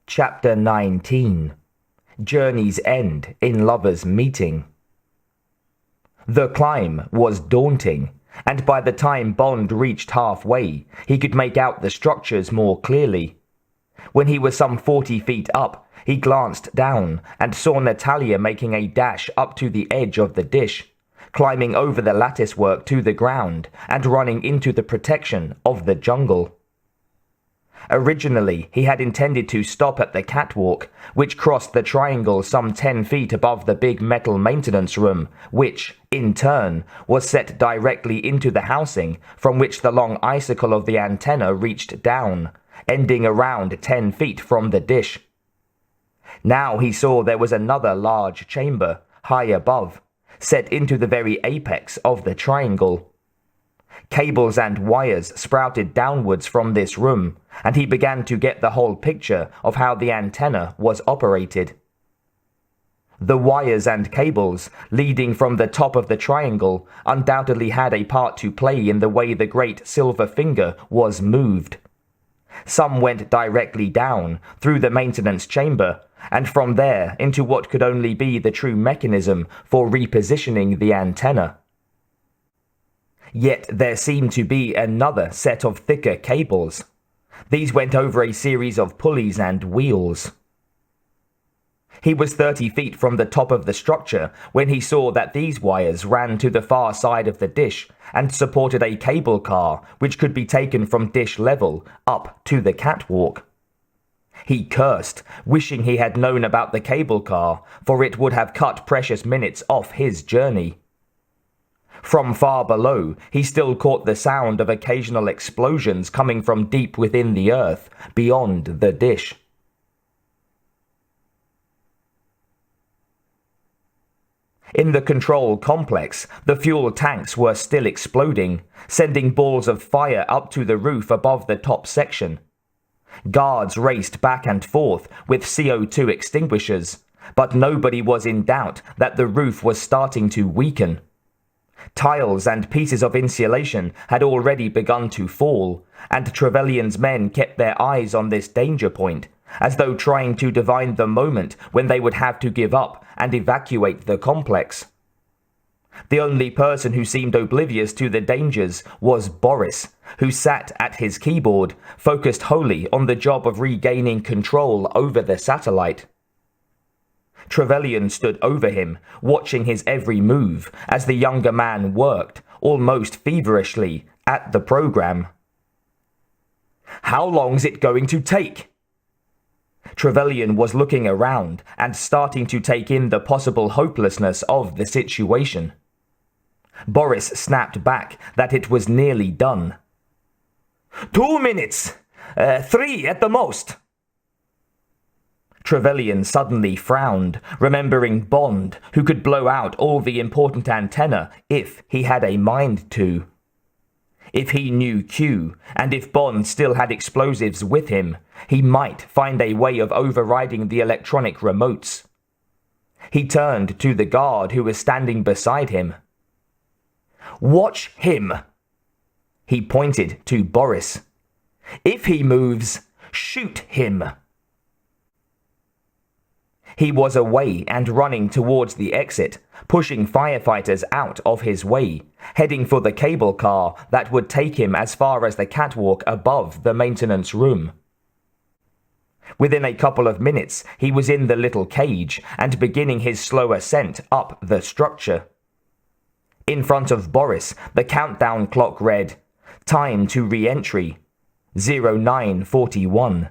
Chapter 19. Journey's End in Lovers' Meeting. The climb was daunting, and by the time Bond reached halfway, he could make out the structures more clearly. When he was some 40 feet up, he glanced down and saw Natalia making a dash up to the edge of the dish, climbing over the latticework to the ground and running into the protection of the jungle. Originally, he had intended to stop at the catwalk, which crossed the triangle some 10 feet above the big metal maintenance room, which, in turn, was set directly into the housing from which the long icicle of the antenna reached down, ending around 10 feet from the dish. Now he saw there was another large chamber, high above, set into the very apex of the triangle. Cables and wires sprouted downwards from this room, and he began to get the whole picture of how the antenna was operated. The wires and cables leading from the top of the triangle undoubtedly had a part to play in the way the great silver finger was moved. Some went directly down through the maintenance chamber, and from there into what could only be the true mechanism for repositioning the antenna. Yet there seemed to be another set of thicker cables. These went over a series of pulleys and wheels. He was 30 feet from the top of the structure when he saw that these wires ran to the far side of the dish and supported a cable car which could be taken from dish level up to the catwalk. He cursed, wishing he had known about the cable car, for it would have cut precious minutes off his journey. From far below, he still caught the sound of occasional explosions coming from deep within the earth, beyond the dish. In the control complex, the fuel tanks were still exploding, sending balls of fire up to the roof above the top section. Guards raced back and forth with CO2 extinguishers, but nobody was in doubt that the roof was starting to weaken. Tiles and pieces of insulation had already begun to fall, and Trevelyan's men kept their eyes on this danger point, as though trying to divine the moment when they would have to give up and evacuate the complex. The only person who seemed oblivious to the dangers was Boris, who sat at his keyboard, focused wholly on the job of regaining control over the satellite. Trevelyan stood over him, watching his every move as the younger man worked, almost feverishly, at the program. "How long's it going to take?" Trevelyan was looking around and starting to take in the possible hopelessness of the situation. Boris snapped back that it was nearly done. 2 minutes! 3 at the most! Trevelyan suddenly frowned, remembering Bond, who could blow out all the important antenna if he had a mind to. If he knew Q, and if Bond still had explosives with him, he might find a way of overriding the electronic remotes. He turned to the guard who was standing beside him. "Watch him!" He pointed to Boris. "If he moves, shoot him!" He was away and running towards the exit, pushing firefighters out of his way, heading for the cable car that would take him as far as the catwalk above the maintenance room. Within a couple of minutes, he was in the little cage and beginning his slow ascent up the structure. In front of Boris, the countdown clock read, "Time to re-entry, 0941.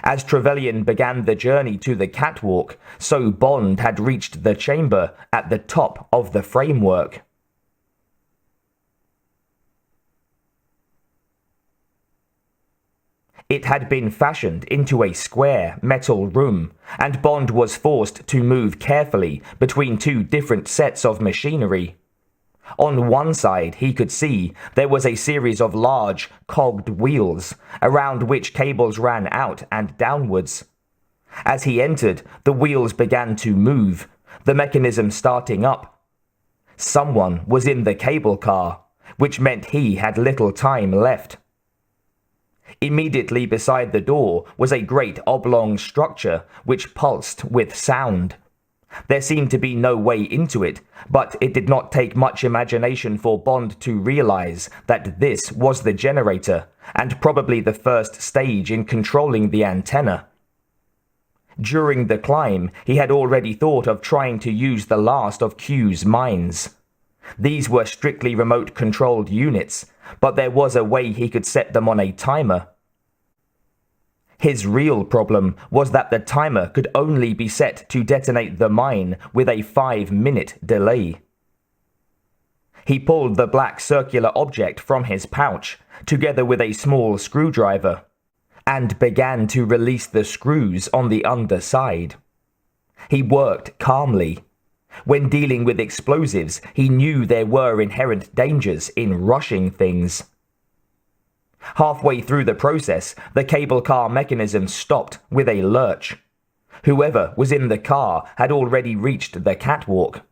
As Trevelyan began the journey to the catwalk, so Bond had reached the chamber at the top of the framework. It had been fashioned into a square metal room, and Bond was forced to move carefully between 2 different sets of machinery. On one side, he could see there was a series of large, cogged wheels, around which cables ran out and downwards. As he entered, the wheels began to move, the mechanism starting up. Someone was in the cable car, which meant he had little time left. Immediately beside the door was a great oblong structure which pulsed with sound. There seemed to be no way into it, but it did not take much imagination for Bond to realize that this was the generator, and probably the first stage in controlling the antenna. During the climb, he had already thought of trying to use the last of Q's mines. These were strictly remote-controlled units, but there was a way he could set them on a timer. His real problem was that the timer could only be set to detonate the mine with a 5-minute delay. He pulled the black circular object from his pouch, together with a small screwdriver, and began to release the screws on the underside. He worked calmly. When dealing with explosives, he knew there were inherent dangers in rushing things. Halfway through the process, the cable car mechanism stopped with a lurch. Whoever was in the car had already reached the catwalk.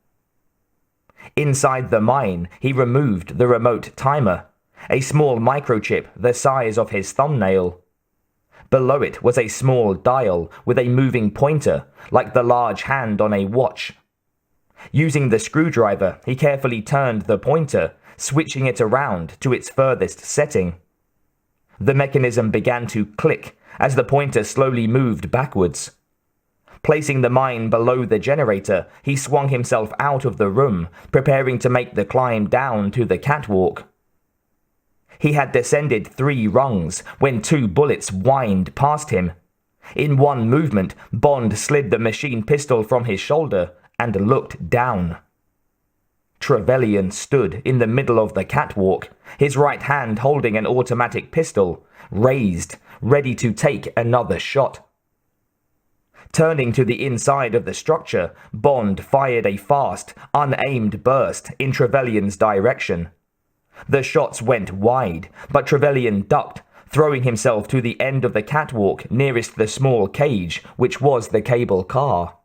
Inside the mine, he removed the remote timer, a small microchip the size of his thumbnail. Below it was a small dial with a moving pointer, like the large hand on a watch. Using the screwdriver, he carefully turned the pointer, switching it around to its furthest setting. The mechanism began to click as the pointer slowly moved backwards. Placing the mine below the generator, he swung himself out of the room, preparing to make the climb down to the catwalk. He had descended 3 rungs when 2 bullets whined past him. In one movement, Bond slid the machine pistol from his shoulder and looked down. Trevelyan stood in the middle of the catwalk, his right hand holding an automatic pistol, raised, ready to take another shot. Turning to the inside of the structure, Bond fired a fast, unaimed burst in Trevelyan's direction. The shots went wide, but Trevelyan ducked, throwing himself to the end of the catwalk nearest the small cage, which was the cable car.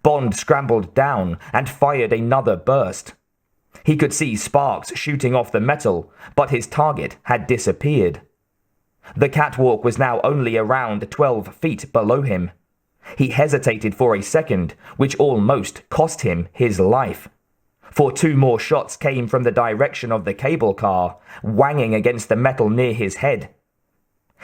Bond scrambled down and fired another burst. He could see sparks shooting off the metal, but his target had disappeared. The catwalk was now only around 12 feet below him. He hesitated for a second, which almost cost him his life. For 2 more shots came from the direction of the cable car, whanging against the metal near his head.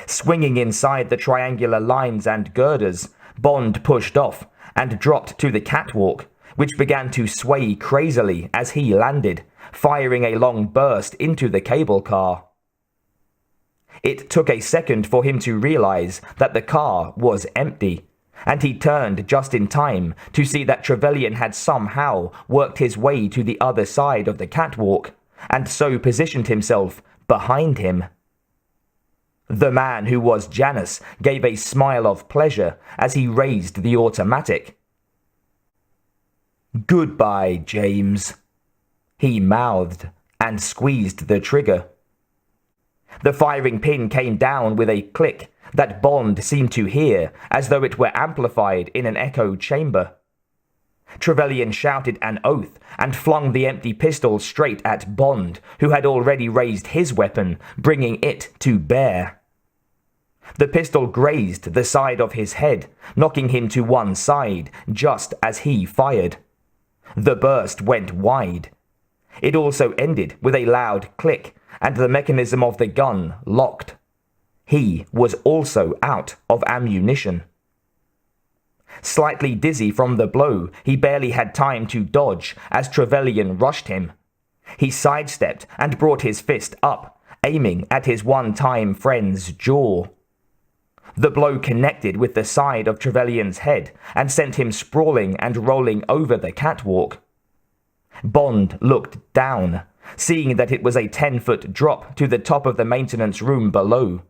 Swinging inside the triangular lines and girders, Bond pushed off and dropped to the catwalk, which began to sway crazily as he landed, firing a long burst into the cable car. It took a second for him to realize that the car was empty, and he turned just in time to see that Trevelyan had somehow worked his way to the other side of the catwalk, and so positioned himself behind him. The man who was Janus gave a smile of pleasure as he raised the automatic. "Goodbye, James," he mouthed and squeezed the trigger. The firing pin came down with a click that Bond seemed to hear as though it were amplified in an echo chamber. Trevelyan shouted an oath and flung the empty pistol straight at Bond, who had already raised his weapon, bringing it to bear. The pistol grazed the side of his head, knocking him to one side just as he fired. The burst went wide. It also ended with a loud click, and the mechanism of the gun locked. He was also out of ammunition. Slightly dizzy from the blow, he barely had time to dodge as Trevelyan rushed him. He sidestepped and brought his fist up, aiming at his one-time friend's jaw. The blow connected with the side of Trevelyan's head and sent him sprawling and rolling over the catwalk. Bond looked down, seeing that it was a 10-foot drop to the top of the maintenance room below.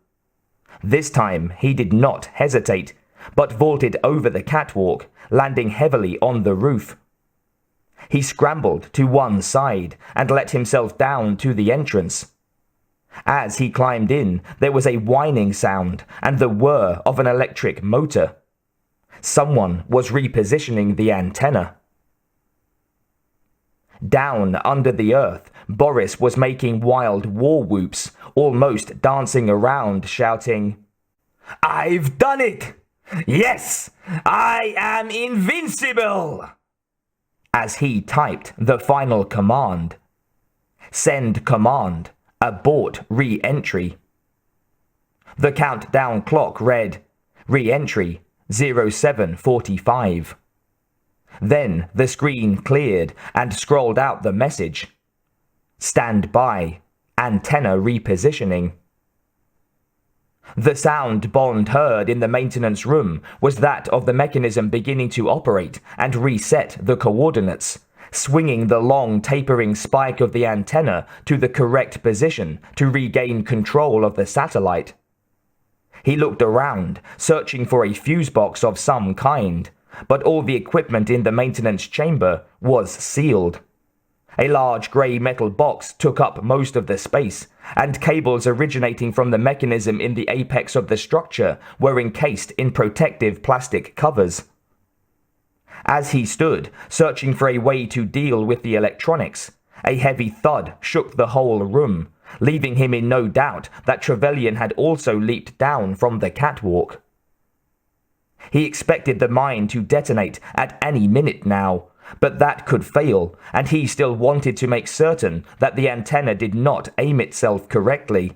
This time he did not hesitate, but vaulted over the catwalk, landing heavily on the roof. He scrambled to one side and let himself down to the entrance. As he climbed in, there was a whining sound and the whir of an electric motor. Someone was repositioning the antenna. Down under the earth, Boris was making wild war whoops, almost dancing around, shouting, "I've done it! Yes, I am invincible!" as he typed the final command. Send command, abort re-entry. The countdown clock read, re-entry 07:45. Then the screen cleared and scrolled out the message. Stand by, antenna repositioning. The sound Bond heard in the maintenance room was that of the mechanism beginning to operate and reset the coordinates, swinging the long tapering spike of the antenna to the correct position to regain control of the satellite. He looked around, searching for a fuse box of some kind, but all the equipment in the maintenance chamber was sealed. A large grey metal box took up most of the space, and cables originating from the mechanism in the apex of the structure were encased in protective plastic covers. As he stood, searching for a way to deal with the electronics, a heavy thud shook the whole room, leaving him in no doubt that Trevelyan had also leaped down from the catwalk. He expected the mine to detonate at any minute now, but that could fail, and he still wanted to make certain that the antenna did not aim itself correctly.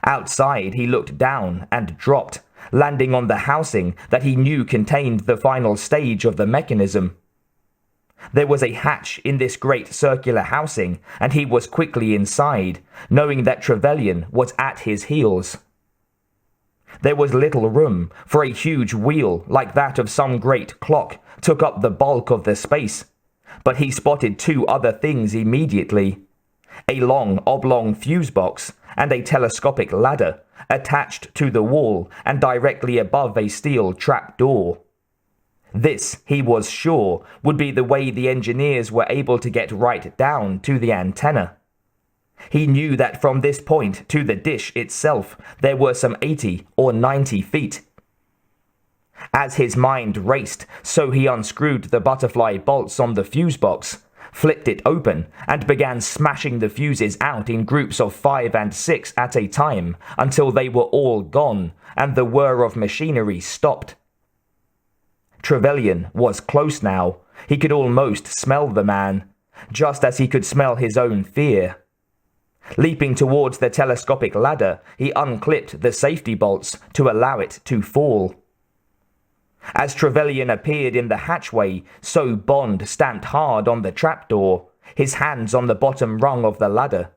Outside, he looked down and dropped, landing on the housing that he knew contained the final stage of the mechanism. There was a hatch in this great circular housing, and he was quickly inside, knowing that Trevelyan was at his heels. There was little room, for a huge wheel like that of some great clock took up the bulk of the space, but he spotted two other things immediately: a long oblong fuse box and a telescopic ladder attached to the wall and directly above a steel trap door. This, he was sure, would be the way the engineers were able to get right down to the antenna. He knew that from this point to the dish itself there were some 80 or 90 feet. As his mind raced, so he unscrewed the butterfly bolts on the fuse box, flipped it open, and began smashing the fuses out in groups of 5 and 6 at a time until they were all gone and the whir of machinery stopped. Trevelyan was close now. He could almost smell the man, just as he could smell his own fear. Leaping towards the telescopic ladder, he unclipped the safety bolts to allow it to fall. As Trevelyan appeared in the hatchway, so Bond stamped hard on the trapdoor, his hands on the bottom rung of the ladder.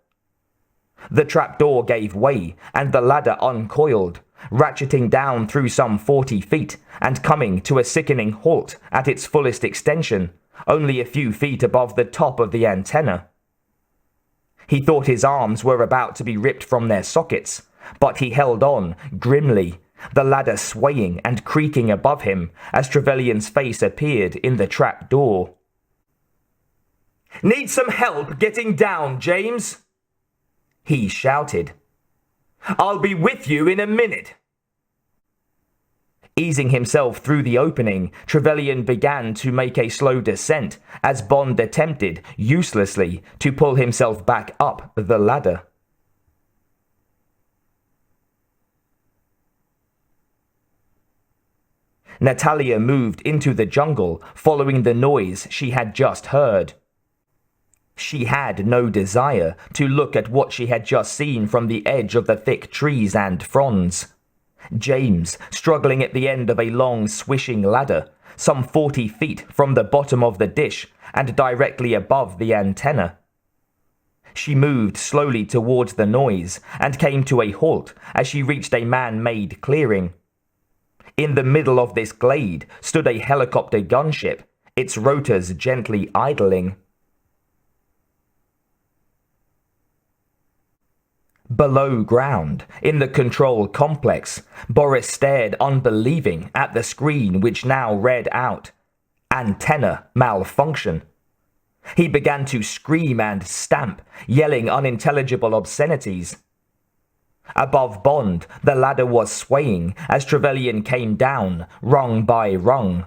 The trapdoor gave way, and the ladder uncoiled, ratcheting down through some 40 feet and coming to a sickening halt at its fullest extension, only a few feet above the top of the antenna. He thought his arms were about to be ripped from their sockets, but he held on grimly, the ladder swaying and creaking above him as Trevelyan's face appeared in the trap door. "Need some help getting down, James?" he shouted. "I'll be with you in a minute." Easing himself through the opening, Trevelyan began to make a slow descent as Bond attempted, uselessly, to pull himself back up the ladder. Natalia moved into the jungle, following the noise she had just heard. She had no desire to look at what she had just seen from the edge of the thick trees and fronds. James, struggling at the end of a long swishing ladder, some 40 feet from the bottom of the dish and directly above the antenna. She moved slowly towards the noise and came to a halt as she reached a man-made clearing. In the middle of this glade stood a helicopter gunship, its rotors gently idling. Below ground, in the control complex, Boris stared unbelieving at the screen which now read out, "Antenna malfunction." He began to scream and stamp, yelling unintelligible obscenities. Above Bond, the ladder was swaying as Trevelyan came down, rung by rung.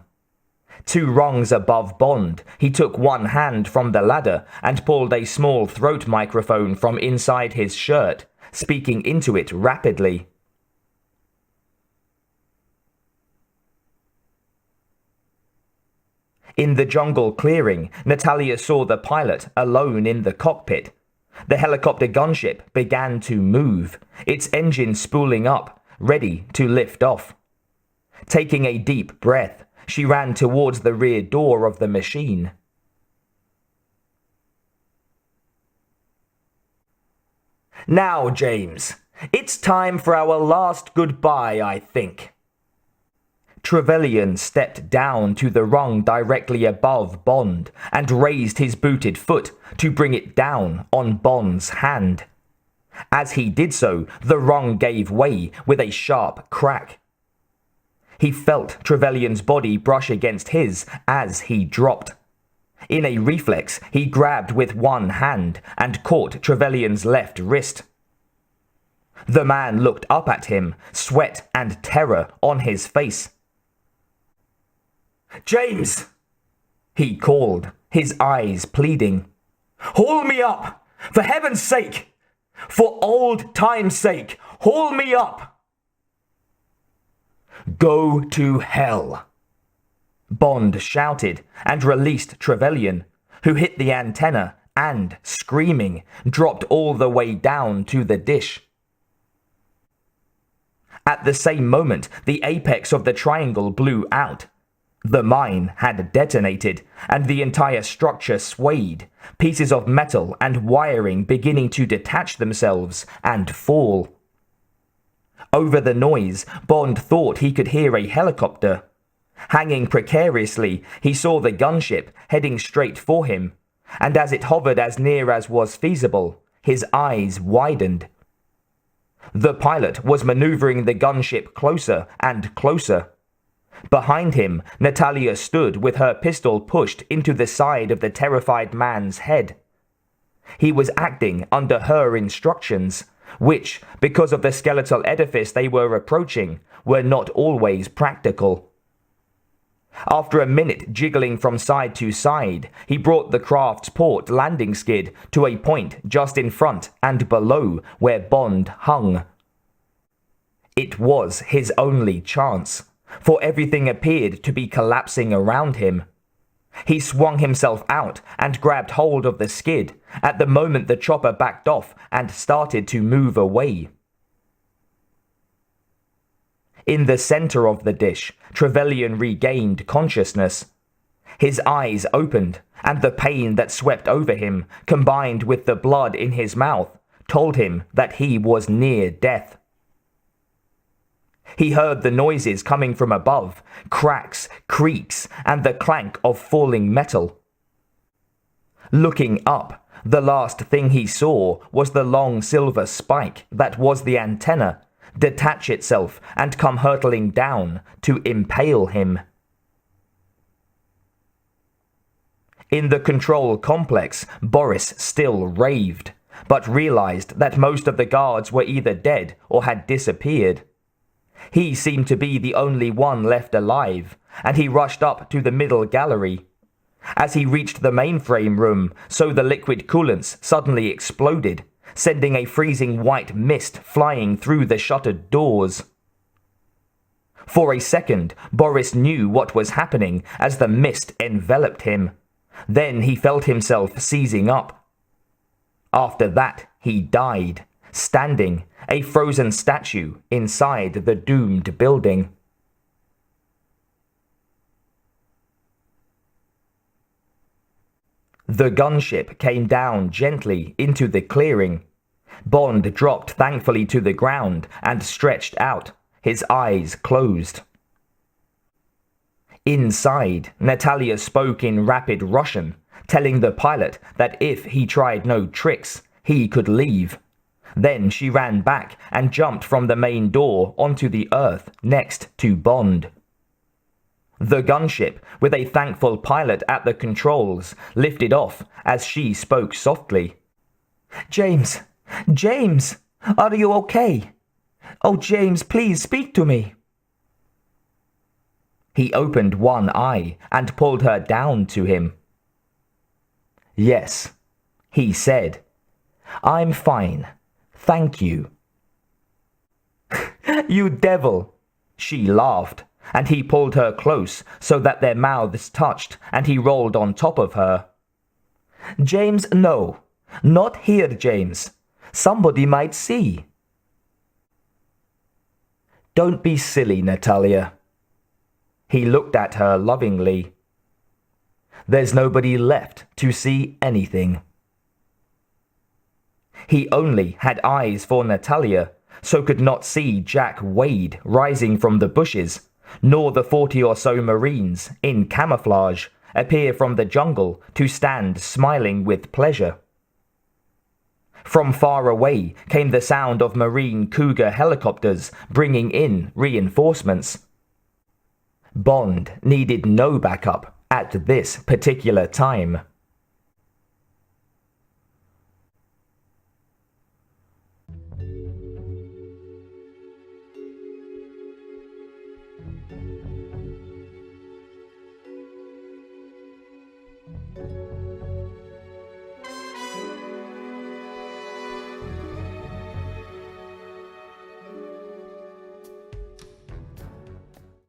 2 rungs above Bond, he took one hand from the ladder and pulled a small throat microphone from inside his shirt, speaking into it rapidly. In the jungle clearing, Natalia saw the pilot alone in the cockpit. The helicopter gunship began to move, its engine spooling up, ready to lift off. Taking a deep breath, she ran towards the rear door of the machine. "Now, James, it's time for our last goodbye, I think." Trevelyan stepped down to the rung directly above Bond and raised his booted foot to bring it down on Bond's hand. As he did so, the rung gave way with a sharp crack. He felt Trevelyan's body brush against his as he dropped. In a reflex, he grabbed with one hand and caught Trevelyan's left wrist. The man looked up at him, sweat and terror on his face. "James!" he called, his eyes pleading. "Haul me up! For heaven's sake! For old time's sake, haul me up!" "Go to hell!" Bond shouted and released Trevelyan, who hit the antenna and, screaming, dropped all the way down to the dish. At the same moment, the apex of the triangle blew out. The mine had detonated, and the entire structure swayed, pieces of metal and wiring beginning to detach themselves and fall. Over the noise, Bond thought he could hear a helicopter. Hanging precariously, he saw the gunship heading straight for him, and as it hovered as near as was feasible, his eyes widened. The pilot was maneuvering the gunship closer and closer. Behind him, Natalia stood with her pistol pushed into the side of the terrified man's head. He was acting under her instructions, which, because of the skeletal edifice they were approaching, were not always practical. After a minute jiggling from side to side, he brought the craft's port landing skid to a point just in front and below where Bond hung. It was his only chance, for everything appeared to be collapsing around him. He swung himself out and grabbed hold of the skid at the moment the chopper backed off and started to move away. In the center of the dish, Trevelyan regained consciousness. His eyes opened, and the pain that swept over him, combined with the blood in his mouth, told him that he was near death. He heard the noises coming from above, cracks, creaks, and the clank of falling metal. Looking up, the last thing he saw was the long silver spike that was the antenna detach itself and come hurtling down to impale him. In the control complex, Boris still raved, but realized that most of the guards were either dead or had disappeared. He seemed to be the only one left alive, and he rushed up to the middle gallery. As he reached the mainframe room, so the liquid coolants suddenly exploded, sending a freezing white mist flying through the shuttered doors. For a second, Boris knew what was happening as the mist enveloped him. Then he felt himself seizing up. After that, he died, standing, a frozen statue, inside the doomed building. The gunship came down gently into the clearing. Bond dropped thankfully to the ground and stretched out, his eyes closed. Inside, Natalia spoke in rapid Russian, telling the pilot that if he tried no tricks, he could leave. Then she ran back and jumped from the main door onto the earth next to Bond. The gunship, with a thankful pilot at the controls, lifted off as she spoke softly. "James! James! Are you okay? Oh, James, please speak to me." He opened one eye and pulled her down to him. "Yes," he said. "I'm fine. Thank you. You devil! She laughed, and he pulled her close so that their mouths touched, and he rolled on top of her. James, no. Not here, James. Somebody might see. Don't be silly, Natalia. He looked at her lovingly. There's nobody left to see anything. He only had eyes for Natalia, so could not see Jack Wade rising from the bushes, nor the 40 or so Marines, in camouflage, appear from the jungle to stand smiling with pleasure. From far away came the sound of Marine Cougar helicopters bringing in reinforcements. Bond needed no backup at this particular time.